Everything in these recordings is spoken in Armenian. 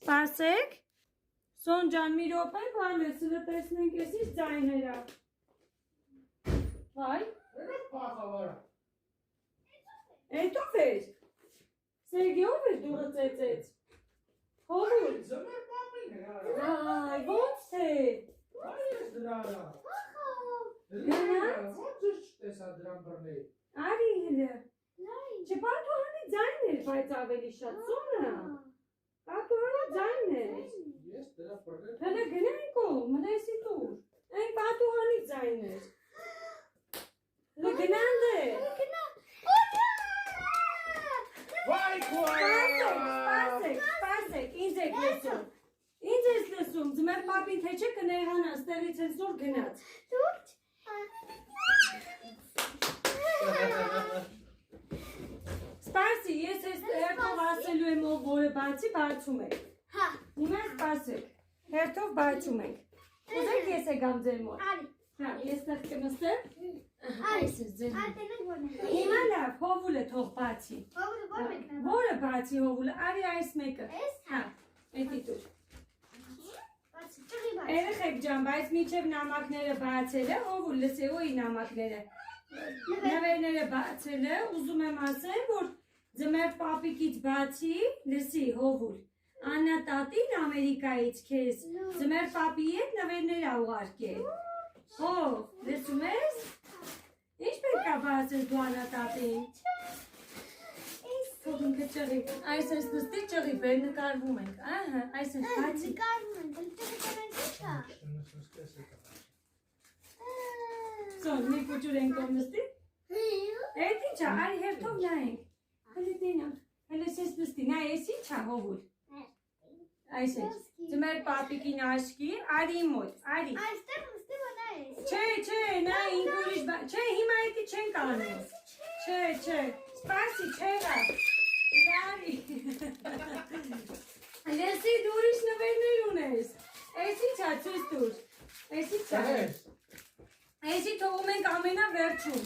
Սպասեք, Սոն ջան, մի րոպե, բանես, լտեսնենք էսից ձայները։ Վայ։ Էտով էր։ Սերգեով էր դուրը ծեծեց։ Հովուր։ Այ, ոնց է։ Արի հլը։ Չպատուհանի ձայն էր, բայց ավելի շատ Սոնը։ Պատուհանի ձայն էր։ Հլը գնայինք ով, մնեսի տուր։ Այն պատուհանի ձայն էր։ Հլը գնանդ է։ Սպասեք, ինձ եք լսում։ Ինձ ես լսում, ձմեր պապին թե չէ կներհանա, ստեղից էլ զոր գնաց։ Սպասի, ես ես հերթով ասելու եմ ով որը բացի, բացում եք։ Հիմա սպասեք, հերթով բացում ենք։ Ուզեք ես եկամ ձեր մոտ։ Հա, ես տեղ կնստեմ։ Այս ես ձեր մոտ։ Հիմա լավ, հովուլը թող բացի։ Որը բացի հովուլը, արի այս մեկը։ Հա, էտի տուր։ Երեխեք ջան, բայց միջև նամակները բացել է, հովուլ լսեոյի նամակները։ Նվերները բացել է, ուզում եմ ասել, որ ձմեր պապիկից բացի, լսի հովուլ։ Աննա տատին Ամերիկայից քեզ, ձմեր պապի հետ նվերներ ուղարկել։ Հով, լսում ես։ Ինչ պետք է բացես դու Աննա տատին։ Թող ինքը ճղի, այս ես նստի ճղի, բեր նկարվում ենք, ահա, այս ես բացի։ Սոն, մի պուջուր ենք ով նստի։ Էդ ինչ է, արի հերթով նայենք։ Հլի դինանք, հլի սես նստի, նայ ես ինչ է հովուր։ Այս ես, ձմեր պապիկին աշկի, արի մոտ, արի։ Այստեղ նստի որ նայես։ Չէ, նայ ինք ուրիշ բան, չէ, հիմա էդի չենք անում։ Չէ, սպասի, չեղա։ Արի։ Լեսի դու ուրիշ նվերներ ունես։ Այս ինչ է, ցույց տուր։ Այս ինչ է։ Այսի թողում ենք ամենավերջում։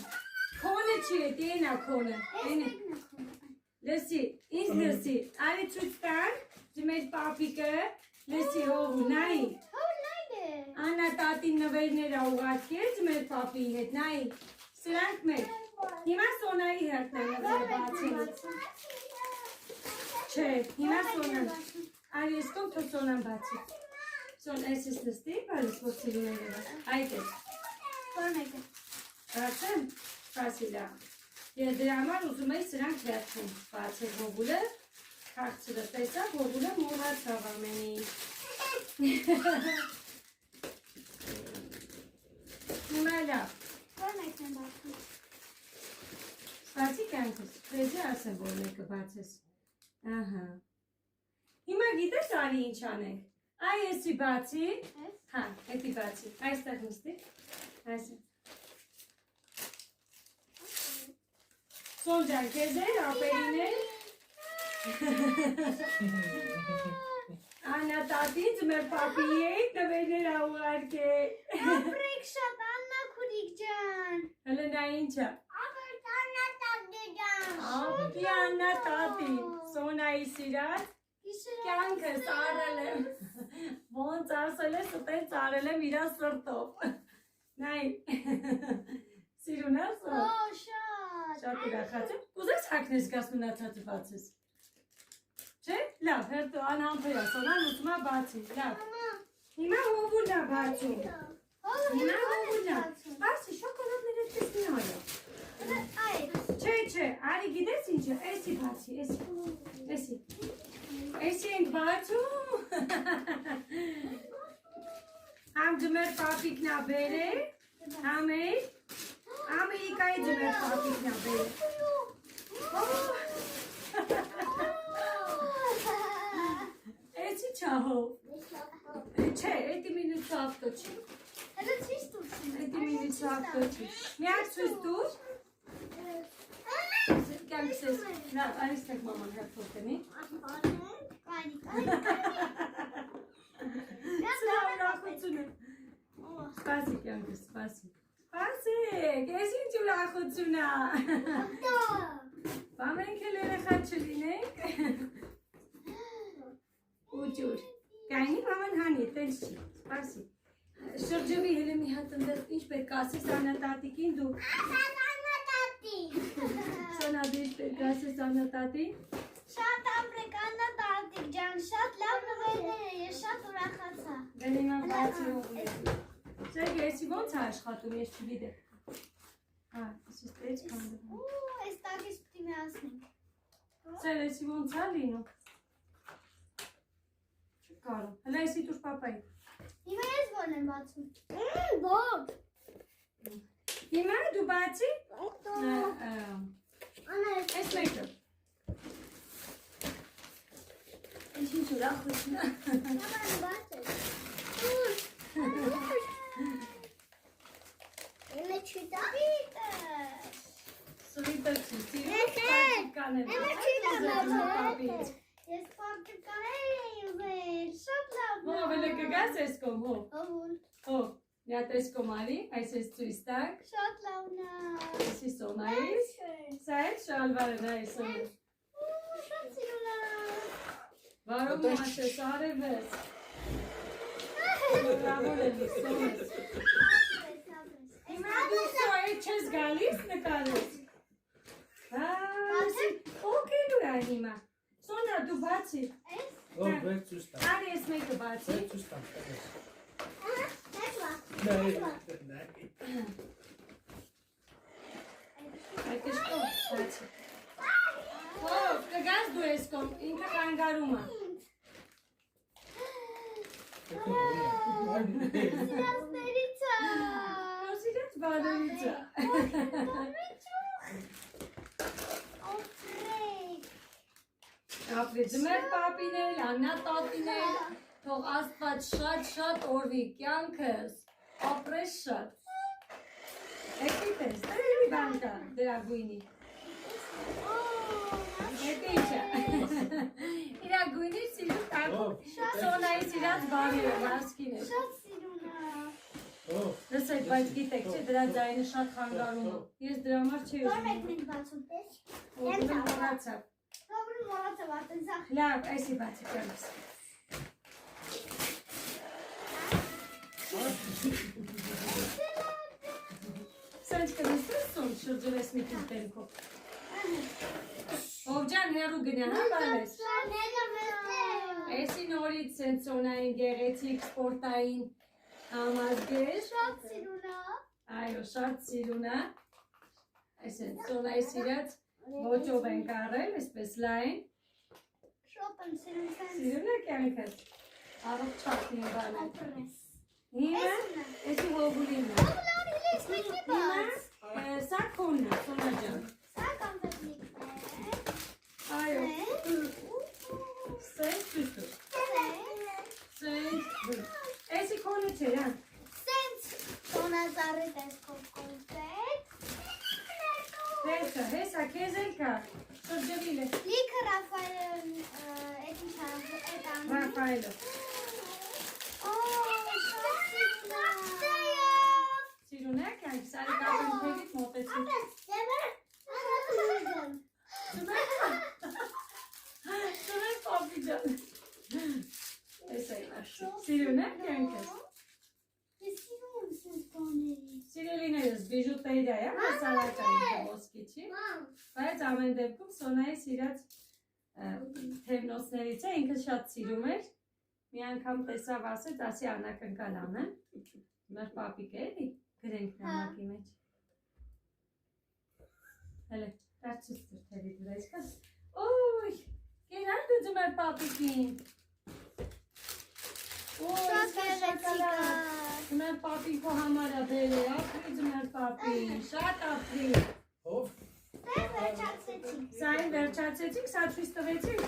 Քոնը չի է, տենա քոնը։ Լսի, ինձ լսի, արի ցույց տանք, ձմեր պապիկը, լսի հովու, նայի։ Աննա տատին նվերները ուղարկել ձմեր պապի հետ, նայի, սրանք մեկ։ Հիմա Սոնայի հերթն է նվերը բացելը։ Չէ, հիմա Սոնան, արի ես կոմ թող Սոնան բացի։ Սոն, այս ես նստի, բալիս որ սիրուները բաց, այդ է։ Բացեմ, սպասի լավ։ Ես դրա համար ուզում էի սրանք վերջում բացել հովուլը, քաղցրը տեսավ, հովուլը մոռացավ ամենի։ Հիմա լավ։ Սպասի կանքս, պեզի ասեմ, որ մեկը բացես։ Ահա։ Հիմա գիտես արի ինչ անենք։ Այ եսի բացի, հա, էտի բացի, այստեղ նստի, այսը։ Սոն ջան, քեզ էր, ապերին էր։ Աննա տատին ձմեր պապի հետ նվերներ ուղարկել։ Ապրեք շատ, Աննա քուրիկ ջան։ Հլը նա ինչ է։ Աննա տատի ջան։ Ապի Աննա տատին, Սոնայի սիրած։ Կյանքս արել եմ, ոնց ասել ես, տենց արել եմ իրա սրտով, նայ, սիրուն ես ո՞։ Շատ ուրախաց եմ, կուզես հակնես գաս մնացածը բացես, չէ, լավ, հերթու անհամբեր ես, Սոնան ուզում է բացի, լավ, հիմա հովուլն է բացում, հիմա հովուլն է, բացի, շոկոլադներ էտպես մի արյա, Արի գիտես ինչ է, էսի բացի, էսի։ Էսի ենք բացում։ Համ ձմեր պապիկն ա բերել, համ էլ Ամերիկայի ձմեր պապիկն ա բերել։ Էսի չահով։ Չէ, էդի մինուցը ավտո չի։ Հələ ցույց տուր։ Էդի մինուցը ավտո չի։ Միակ ցույց տուր։ Կյանքսես, նա այստեղ մաման հերթով տնի։ Սրա ուրախություն է։ Սպասի կյանքս, սպասի։ Սպասեք, ես ինչ ուրախություն է։ Բա մենք էլ երեխա չլինենք։ Ու ջուր։ Կայնի մաման հանի, տենց չի, սպասի։ Շրջվի հելը մի հատ ընդեղ ինչ պետք ասես անատատիկին դու։ Սոնադիր պետք ասես անատատին։ Շատ ապրեք Աննա տատիկ ջան, շատ լավ նվերներ է, ես շատ ուրախացա։ Գնինա բացի հողում։ Սերգե, եսի ոնց է աշխատում, ես չգիտեմ։ Հա, եսի ստեջ կանդում։ Այս տակից պիտի մի ասնենք։ Սեր, եսի ոնց է լինում։ Չկարում։ Հլա եսի տուր պապայի։ Հիմա ես ո՞րն եմ բացում։ Ո՞ր։ Հիմա դու բացի։ Անա, Ես մեկը։ Ես ինչ ուրախություն է։ Նավան բացել։ Եմե չիտապիտը։ Սվիտը չի, Ես պապիկան է։ Եմե չիտապիտը։ Ես պապիկաներ էի ուղել, շատ լավ։ Հով էլ կգաս ես կոմ, հով։ Ովուն, Հով, նյատ ես կոմարի, այս ես ծույս տակ, շատ լավն է։ եսի սոնայիս, սա էլ շալվարը նա ես սոնայիս։ Շատ սիրուն է։ Վարում մաշես, արևես, բրավոր է լուսոնես։ Հիմա դու սո այդ չես գալիս նկարես։ Օքեյ է հիմա։ Սոնա դու բացի։ Oh, wer zustand? Արի ես մեկը բացի։ Wer zustand? Nein. Այդ ես կոմ, բացի։ Հով, կգաս դու ես կոմ, ինքը խանգարում է։ Սիրասներից է։ Սիրած բալերից է։ Ապրի ձմեր պապինել, աննա տատինել, թող աստված շատ օրվի կյանքս, ապրես շատ։ Եկիտ ես, տրելի բանտա դրագույնի։ Եկի իչա։ Իրագույնի սիրուտ ակում, սոնայի սիրած բարիը, վարսկին է։ Շատ սիրուն է։ Լսեք, բայց գիտեք, չէ, դրա ձայնը շատ խանգարում է։ Ես դրա համար չի Ո՞ր ուզում։ եք մենք բացում պես։ Ուզում մորացավ։ Dobrý morace váten za. Լավ, այսի բացի կյանքս։ Սենց կնստես սոն շրջվես մի քիչ դենքով։ Ովջան հերու գնա, հա բալես։ Այսի նորից սենց սոնային գեղեցիկ սպորտային համազգեր։ Շատ սիրուն է։ Այո, շատ սիրուն է։ Այսենց սոնայի սիրած ոճով ենք առել, այսպես լայն։ Շատ եմ սիրուն սենց։ Սիրուն է կյանքս։ Առողջացնի բանը։ Ապրես։ Հիմա էսի հողուլին է։ Ովլան հիլեքս մեկի բաց։ Սա քոնն է, Սոնա ջան։ Սա կամպետնիկ է։ Այո։ Սենց ճուստու։ Սենց։ Էսի քոնը չէ, հա։ Սենց տոնազարի տեսքով կոլպետ։ Հեսա, քեզ էլ կա։ Շրջվիլ է։ Լիքը Ռաֆայել էդ ինչ այդ անի։ Ռաֆայելը։ Սիրուն է կյանքս, արի կապեն թևից մոտեցի։ Սուրեք պապի ջան։ Էս է աշի։ Սիրուն է կյանքս։ Սիրելիներս բիժուտերիա է, մասալակային ոսկի չի։ Բայց ամեն դեպքում Սոնայի սիրած թևնոցներից է, ինքը շատ սիրում էր։ Մի անգամ տեսավ ասեց, ասի անակնկալ անեմ։ Մեր պապիկ է էլի, գրենք նամակի մեջ։ Հələ, Վերջից դրթերի դրա իսկա։ Ոյ, կերար դու ձմեր պապիկին։ Շատ գեղեցիկ է։ Ձմեր պապին քո համար է բերել, ապրի ձմեր պապին, շատ ապրի։ Ով։ Դե վերջացեցինք։ Սա այն վերջացեցինք, սա ցույց տվեցինք։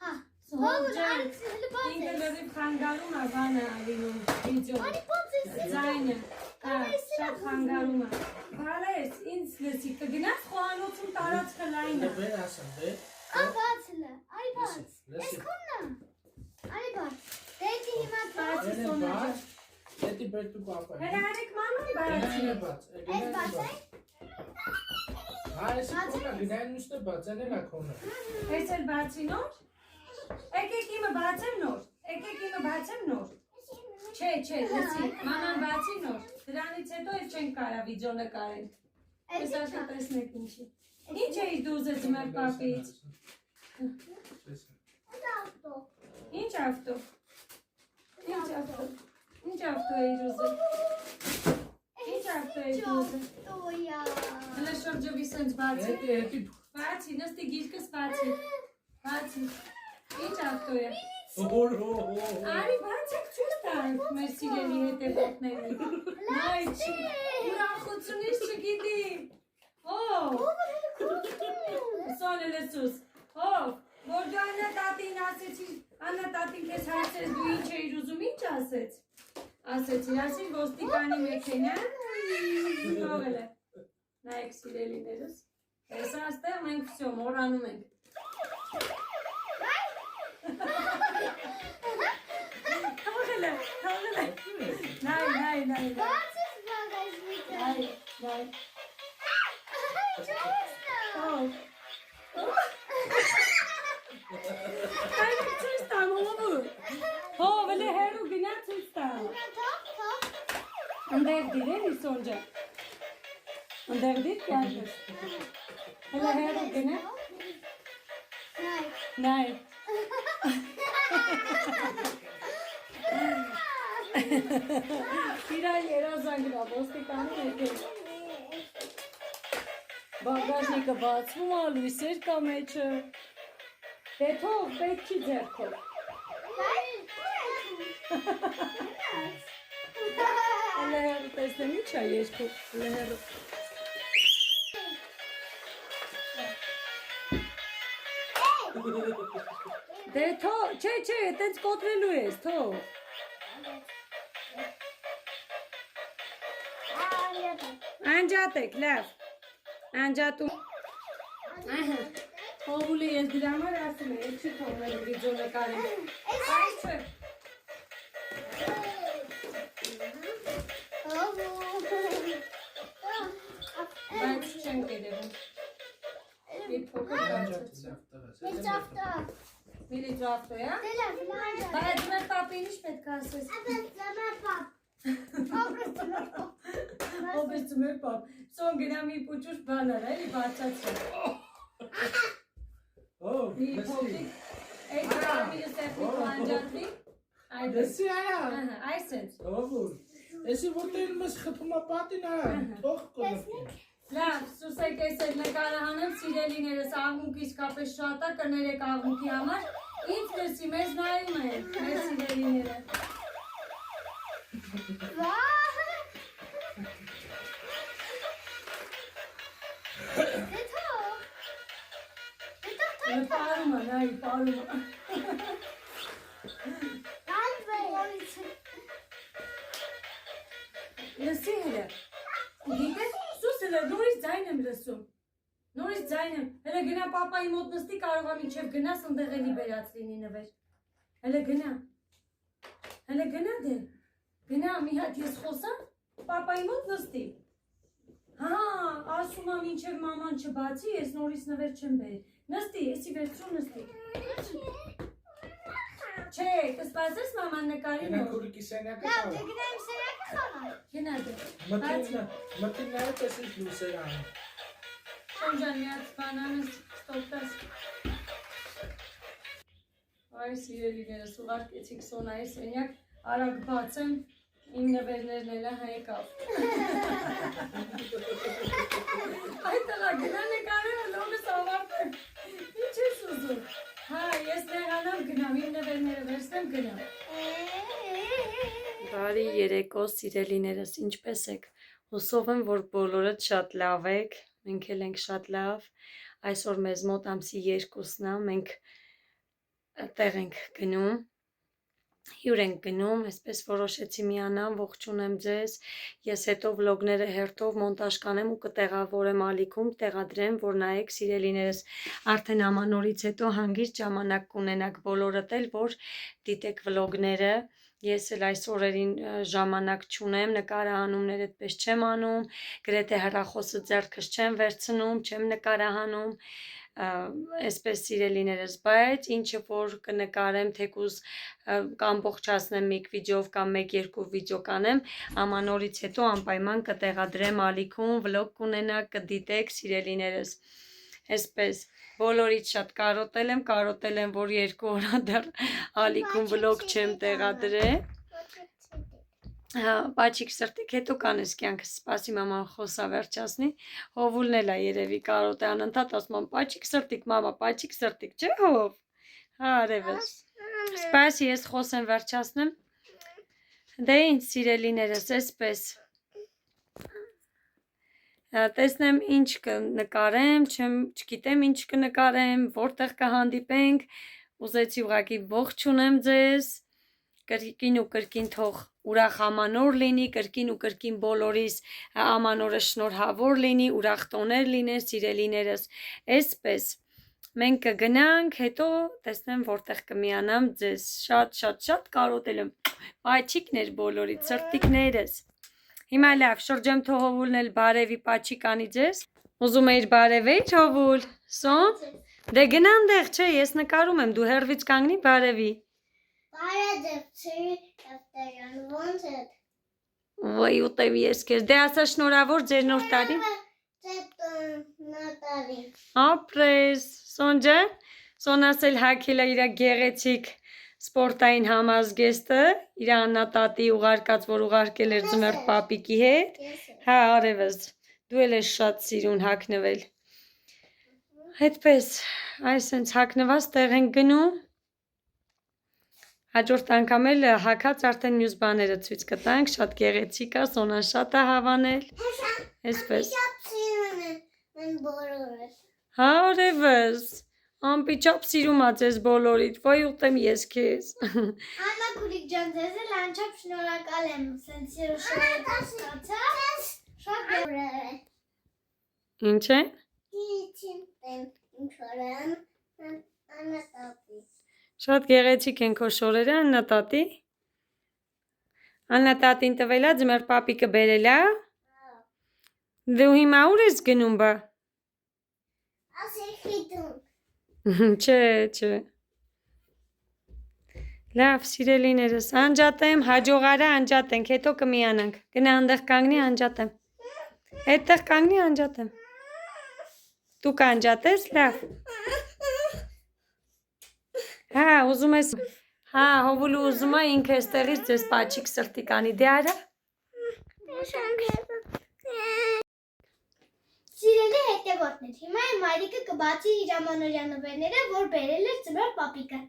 Հա։ Հով ջան, հələ բաց ինքը է։ լրիվ խանգարում է բանը ավինում, վիդեո։ Արի բաց է։ Ձայնը, հա, շատ խանգարում է։ Բարես, ինձ լսի, կգնաս խոհանոցում տարածքը լայն է։ Դե ասեմ, դե։ Ա բաց է։ Արի բաց։ Լսի։ Էս քոնն է։ Արի բաց։ Դե դի հիմա Բաց է Դե սոնը։ բաց։ Դե բերտու պապա։ Հələ արեք մաման բացի։ Գնայինը բաց։ Էս բաց է։ Այս կոնը գնային ուստը բաց, այն էլ ակոնը։ Ես էլ բացի նոր։ Եկեք իմը բացեմ նոր։ Եկեք իմը բացեմ նոր։ Չէ, լսի, մաման բացի նոր։ Դրանից հետո էլ չենք կարա վիդեո նկարենք։ Ես աշա տեսնեք ինչի։ Ինչ էիր դու ուզեց մեր պապից։ Ինչ ավտո։ Ինչ ավտո էիր ուզել։ Ինչ ավտո էիր ուզել։ Տոյա։ Հələ շրջովի սենց բացի։ Հետի Բացի, նստի գիրկս բացի։ Բացի։ Ինչ ավտո է։ Արի բացեք ցույց տանք մեր սիրելի հետևորդներին։ Նայ չի, ուրախությունից չգիտի։ Ով։ Սոնը լսուս։ Ով։ Որ դու Աննա տատին ասեցի, Աննա տատին քեզ հարցրեց դու ինչ էիր ուզում, ինչ ասեց։ Ասեցի, ասին ոստիկանի մեքենա։ Ով էլ է։ Նայեք սիրելիներս։ Հեսա աստեղ մենք վсё մորանում ենք։ Թողել է։ Նայ։ Բաց է բագաժնիկը։ Նայ։ Ով։ Այ ցույց տամ ով։ Ով էլ հերու գնա ցույց տամ։ Թող։ Անդեր դիրել իսոնջա։ Անդեր դիր կյանքս։ Էլ հերու գնա։ Նայ։ Նայ։ Իրա երազանգրա ոստիկանի եկել։ Բագաժնիկը բացվում է, լույսեր կա մեջը։ Դե թող, պետք չի ձեռքով։ Լեհերը տեսնեմ ինչ է երկու, լեհերը։ Դե թող, չէ, տենց կոտրելու ես, թող։ Անջատեք, լավ։ Անջատում։ Ահա, հովուլի ես դրա համար ասում եմ, չի թողնել վիդեո նկարել։ Այս չէ։ Բայց չեմ կերևում։ Եկ փոքր բացեց։ Միլիտրով ավտո, է։ Բայց մեր պապին ինչ պետք է ասես։ Ով է ծմեր պապ։ Սոն գնա մի պուճուշ բանար, էլի բացացրը։ Մի փոքրիկ։ Այդ կարամիրը սեփնիկու անջատվի։ Դեսի արա։ Այս ենք։ Ովուր։ Էսի որտեղ մեզ խփում է պատին արա։ Թող կողքին։ Լավ, սուսեք ես էլ նկարը հանեմ սիրելիներս, աղմուկ իսկապես շատ է, կներեք աղմուկի համար։ Ինձ լսի, մեզ նայում են, մեր սիրելիները։ Պարում է, նայի, պարում է։ Լսի հելը, գիտես, սուսը նորից ձայն եմ լսում, նորից ձայն եմ, հելը գնա պապայի մոտ նստի կարող է մինչև գնաս ընդեղ էլի բերած լինի նվեր, հելը գնա դե, գնա մի հատ ես խոսամ, պապայի մոտ նստի, հա, ասում եմ մինչև մաման չբացի, ես նորից նվեր չեմ բերի, նստի, եսի վերցրու նստի, չէ, կսպասես մաման նկարի Գնա նոր, քուրիկի սենյակը Լավ, կա։ դե գնայինք սենյակը խաղալ։ գնա դե, Մտինները տեսից լույսեր անում։ Շոնջան միած բանանս ստոպտաս, այ սիրելիներս ուղարկեցիք Սոնայի սենյակ, արագ բացեմ, իմ նվերներն էլ հայկավ։ Այդ տղա գնա նկարել երեկո, սիրելիներս, ինչպես եք։ Հուսով եմ, որ բոլորդ շատ լավ եք, մենք էլ ենք շատ լավ։ Այսօր մեզ մոտ ամսի 2-ն է, մենք տեղ ենք գնում, հյուր ենք գնում, այսպես որոշեցի միանամ, ողջունեմ ձեզ, ես հետո վլոգները հերթով մոնտաժ կանեմ ու կտեղավորեմ ալիքում, տեղադրեմ, որ նայեք սիրելիներս, արդեն ամանորից հետո հանգիստ ժամանակ կունենաք բոլորդ էլ, որ դիտեք վլոգները։ Ես էլ այս օրերին ժամանակ չունեմ, նկարահանումներ այդպես չեմ անում, գրեթե հեռախոսը ձեռքս չեմ վերցնում, չեմ նկարահանում, այսպես սիրելիներս, բայց ինչը որ կնկարեմ, թեկուզ կամբողջացնեմ մի վիդեով կամ 1-2 վիդեո կանեմ, ամանորից հետո անպայման կտեղադրեմ ալիքում, վլոգ կունենաք, կդիտեք սիրելիներս, այսպես բոլորից շատ կարոտել եմ, որ 2 օր դեռ ալիքում վլոգ չեմ տեղադրել։ Պաչիկ սրտիկ հետո կանես կյանքս, սպասի մաման խոսա վերջացնի, Հովուլն էլ է երևի կարոտ է անընդհատ ասում եմ պաչիկ սրտիկ, մամա, պաչիկ սրտիկ, չէ Հով, արևս, սպասի ես խոսեմ վերջացնեմ, դե ինչ սիրելիներս, այսպես, տեսնեմ ինչ կնկարեմ, չգիտեմ ինչ կնկարեմ, որտեղ կհանդիպենք, ուզեցի ուղղակի ողջունեմ ձեզ, կրկին ու կրկին թող ուրախ ամանոր լինի, կրկին ու կրկին բոլորիս ամանորը շնորհավոր լինի, ուրախ տոներ լինեն սիրելիներս, այսպես, մենք կգնանք, հետո տեսնեմ որտեղ կմիանամ ձեզ, շատ կարոտել եմ, պաչիկներ բոլորից, սրտիկներս, հիմա լավ, շրջեմ թող Հովուլն էլ բարևի պաչիկ անի ձեզ, ուզում էիր բարևեիր Հովուլ, սոն, դե գնան դեղ չէ, ես նկարում եմ, դու հեռվից կանգնի բարևի, Ոյ ուտեմ ես քեզ, դե ասա շնորհավոր ձեր նոր տարի, ապրես, Սոն ջան, Սոն ասել հագել է իր գեղեցիկ սպորտային համազգեստը, իր աննատատի ուղարկած, որ ուղարկել էր ձմեռ պապիկի հետ, հա արևս, դու էլ ես շատ սիրուն հագնվել, հետպես, այսենց հագնված տեղ ենք գնում, հաջորդ անգամ էլ հագած արդեն մյուս բաները ցույց կտանք, շատ գեղեցիկ է, Սոնան շատ է հավանել, այսպես, հա արևս, Անպիճապ սիրում ա ձեզ բոլորիդ, ոյ ուտեմ ես քեզ։ Աննա Քուրիկ ջան, ձեզ էլ անչափ շնորհակալ եմ, սենց երոշորդ ստացա, շատ գերե։ Ինչ է։ Շատ գեղեցիկ են քո շորերը, Աննա տատի։ Աննա տատին տվել ա ձմեռ պապիկը բերել ա։ Դու հիմա ուր ես գնում բա։ Չէ։ Լավ, սիրելիներս, անջատեմ, հաջողարը անջատենք, հետո կմիանանք, գնա այնտեղ կանգնի անջատեմ, այդտեղ կանգնի անջատեմ, դու կանջատես, լավ, հա, ուզում ես, հա, Հովուլը ուզում է ինքը էստեղից ձեզ պաչիկ սրտիկ անի, դե արա, Սիրելի հետևորդներ, հիմա իմ մայրիկը կբացի իր ամանորյա նվերները, որ բերել էր ձմեռ պապիկը։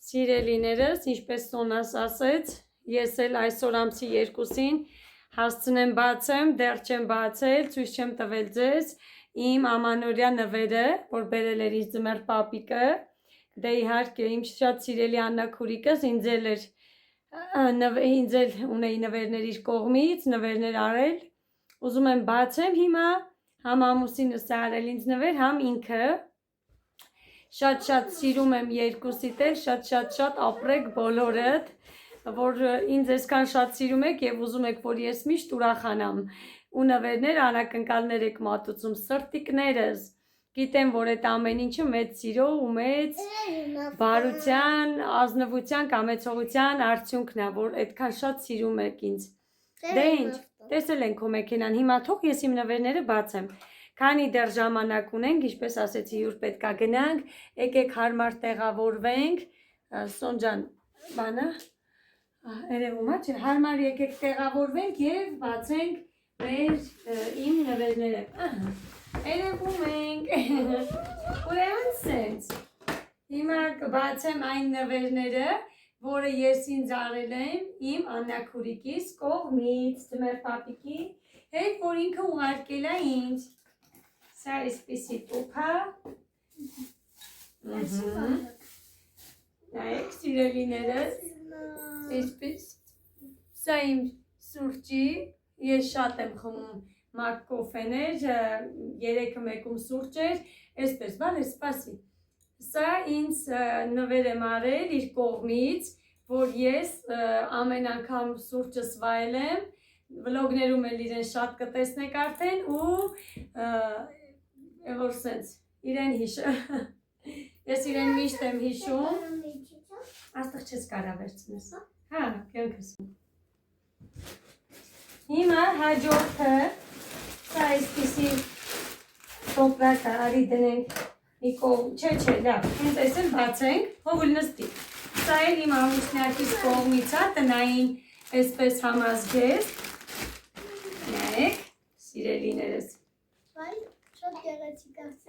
Սիրելիներս, ինչպես Սոնաս ասեց, ես էլ այսօր ամսի 2-ին հասցնեմ բացեմ, դեռ չեմ բացել, ցույց չեմ տվել ձեզ իմ ամանորյա նվերը, որ բերել էր իր ձմեռ պապիկը, դե իհարկե իմ շատ սիրելի Աննա Քուրիկս ինձ էլ ունեի նվերներ իր կողմից, նվերներ արել, ուզում եմ բացեմ հիմա, համ ամուսինս է արել ինձ նվեր, համ ինքը, շատ սիրում եմ երկուսիդ էլ, շատ ապրեք բոլորդ, որ ինձ այսքան շատ սիրում եք և ուզում եք, որ ես միշտ ուրախանամ, ու նվերներ անակնկալներ եք մատուցում, սրտիկներս, գիտեմ, որ այդ ամեն ինչը մեծ սիրո ու մեծ բարության, ազնվության, կամեցողության արդյունքն է, որ այդքան շատ սիրում եք ինձ, դե ինչ, տեսել ենք քո մեքենան, հիմա թող ես իմ նվերները բացեմ, քանի դեռ ժամանակ ունենք, ինչպես ասեցի հյուր պետք է գնանք, եկեք հարմար տեղավորվենք, Սոն ջան, բանը, երևում է չէ, հարմար եկեք տեղավորվենք և բացենք մեր իմ նվերները, երևում ենք, ուրեմն սենց, հիմա կբացեմ այն նվերները, որը ես ինձ արել եմ իմ աննաքուրիկիս կողմից, ձմեր պապիկի հետ, որ ինքը ուղարկել է ինձ։ Սա այսպիսի տուփ է։ Նայեք, սիրելիներս, այսպես, սա իմ սուրճի, ես շատ եմ խմում մակ կոֆեներ, 3-ը մեկում սուրճ էր, այսպես, բալե, սպասի։ Սա ինձ նվեր եմ արել իր կողմից, որ ես ամեն անգամ սուրճս վայել եմ, վլոգներում էլ իրեն շատ կտեսնեք արդեն ու որ սենց իրեն հիշը, ես իրեն միշտ եմ հիշում, աստղ չես կարա վերցնես, հա, կյանքս։ Հիմա հաջորդը, սա այսպիսի տոպրակը արի դնենք չէ, լավ, հենց այս էլ բացենք, հողուլ նստի։ Սա էլ իմ ամուսնյակիս կողմից է, տնային այսպես համազգեստ, նայեք, սիրելիներս,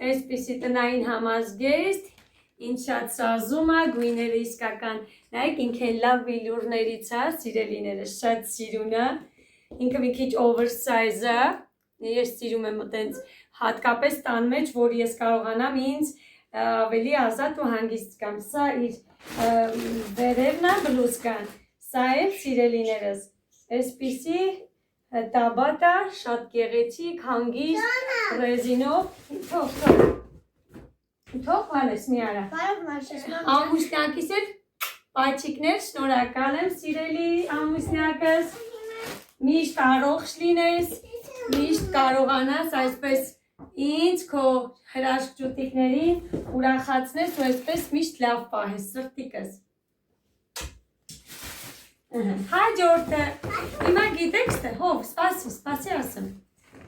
այսպիսի տնային համազգեստ, ինձ շատ սազում է, գույները իսկական, նայեք ինքեն լավ վիլյուրներից է, սիրելիներս, շատ սիրուն է, ինքը մի քիչ oversize է, ես սիրում եմ տենց հատկապես տան մեջ, որ ես կարողանամ ինձ ավելի ազատ ու հանգիստ կամ, սա իր վերևն է բլուսկան, սա էլ սիրելիներս, այսպիսի տաբատ է, շատ գեղեցիկ, հանգիստ, ռեզինով, թող վալես մի արա, ամուսնյակիս էլ պաչիկներ, շնորհակալ եմ սիրելի ամուսնյակս, միշտ առողջ լինես, միշտ կարողանաս այսպես ինձ քո հրաշքջուտիկներին ուրախացնես ու այսպես միշտ լավ պահես սրտիկս։ Հաջորդը, հիմա գիտեք ստե, հով, սպասի ասեմ,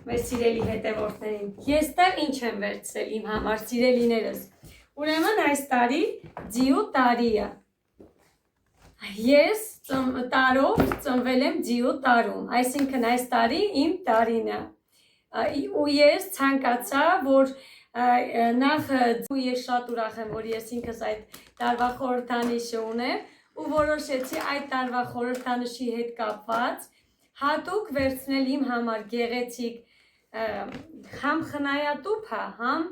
մեր սիրելի հետևորդներին, ես տեղ ինչ եմ վերցրել իմ համար սիրելիներս, ուրեմն այս տարի ձիու տարի է, ես տարով ծնվել եմ ձիու տարում, այսինքն այս տարի իմ տարին է, ու ես ցանկացա, որ նախ ես շատ ուրախ եմ, որ ես ինքս այդ տարվա խորհրդանիշը ունեմ ու որոշեցի այդ տարվա խորհրդանիշի հետ կապված հատուկ վերցնել իմ համար գեղեցիկ համ խնայատուփը, համ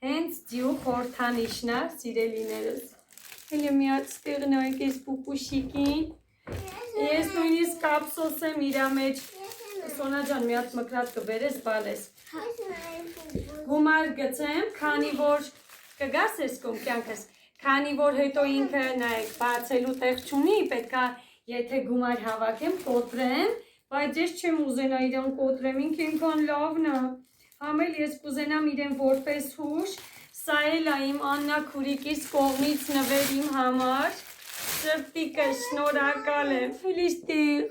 հենց ձիու խորհրդանիշն է, սիրելիներս։ Հենց մի հատ ստեղ նայեք այս պուպուշիկին, ես նույնիսկ կապսոս եմ իրա մեջ, Սոնա ջան, մի հատ մկրատ կբերես, բալես։ Գումար գցեմ, քանի որ կգաս ես կոմ կյանքս, քանի որ հետո ինքը նայեք բացելու տեղ չունի, պետքա եթե գումար հավաքեմ, կոտրեմ, բայց ես չեմ ուզենա իրան կոտրեմ, ինքը ինքան լավն է, համ էլ ես կուզենամ իրեն որպես հուշ, սա էլ է իմ աննաքուրիկիս կողմից նվեր իմ համար, սրտիկը շնորհակալ եմ, Ֆիլիստեղ,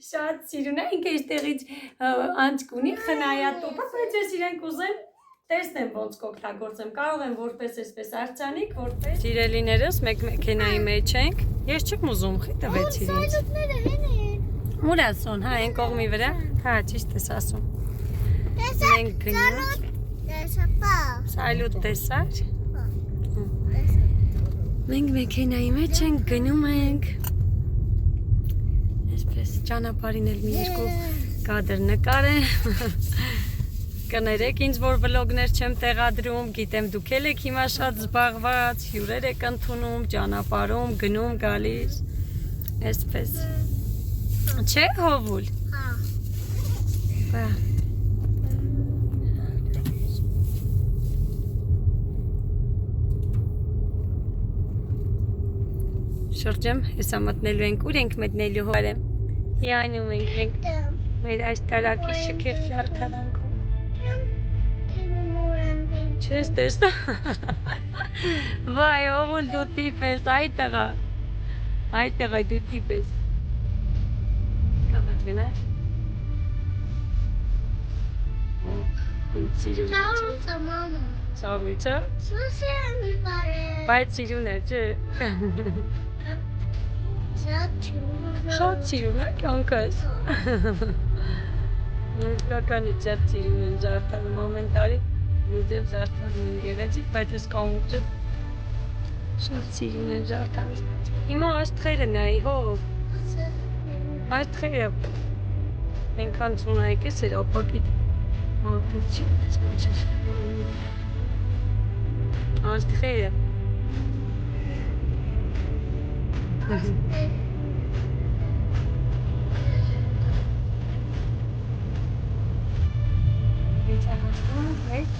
շատ սիրուն է, ինքը իստեղից անցք ունի, խնայատոպը, բայց ես իրեն կուզեմ տեսնեմ ոնց կօգտագործեմ, կարող եմ որպես այսպես արձանիկ, որպես սիրելիներս մեկ մեքենայի մեջ ենք, ես չեմ ուզում, տվեցիր ինձ։ Ուր ասոն, հա, այն կողմի վրա, հա, ճիշտ ես ասում։ Մենք գնում, սալուտ տեսար։ Մենք մեքենայի մեջ ենք, գնում ենք, այսպես ճանապարհին էլ մի երկու կադր նկարեմ, կներեք ինձ, որ վլոգներ չեմ տեղադրում, գիտեմ դուք էլ եք հիմա շատ զբաղված, հյուրեր եք ընդունում, ճանապարհում, գնում, գալիս, այսպես, չէ հովուլ։ Հա։ Շրջեմ, հեսա մտնելու ենք, ուր ենք մտնելու հորեմ, հիանում ենք, մեր այս տարակի շքեղ շարդարանքում, չես տեսնա, վայ, ովուլ դու տիպ ես, այտեղա դու տիպ ես, կամեր վինար, Սավույցը, բայց սիրուն է, չէ, շատ սիրուն է կյանքս, նույնականից շատ սիրուն են զարդանում ամեն տարի, Եվ զարդանում են գեղեցիկ, բայց ես կամուրջը Շատ սիրուն է զարդարած։ Հիմա աստղերը նայի, հով։ Աստղերը։ Ենքան ծունայք է սեր ապակիտ։ Աստղերը։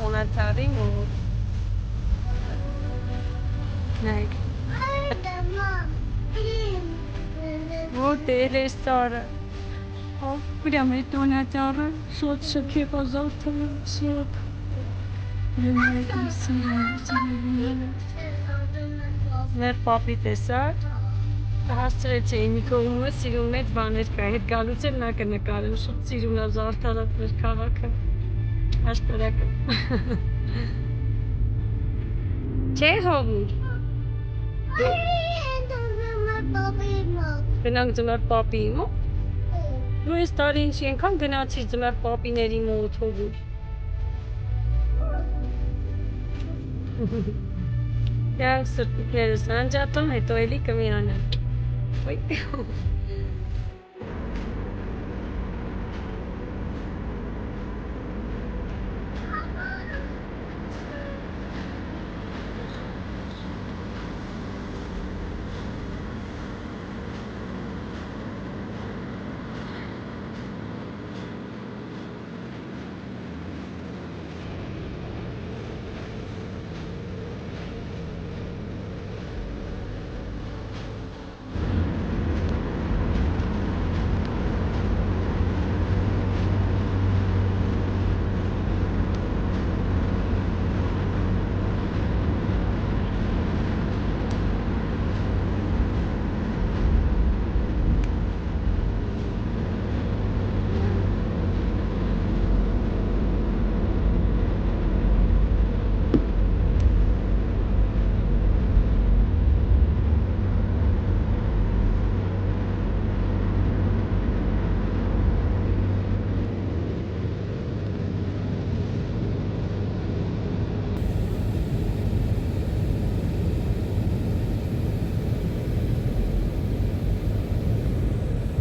Հոնատարի մոտ։ Նայք։ Вот Элистара. О, прямо это Натара. Шот шокива завтра. Шот. Մեր պապի տեսար, հասցրեց էին նիկողումը սիրուն մեծ բաներ կա, հետ գալուց էլ նա կնկարում, շուտ սիրուն է զարդարած մեր քաղաքը, հաշպարակը։ Չէ հովուր։ Գնանք ձմեր պապի մոտ։ Դու ես տարի ինչ ենքան գնացիր ձմեր պապիների մոտ հովուր։ Յանք սրտիկներս անջատում, հետո էլի կմիանանք։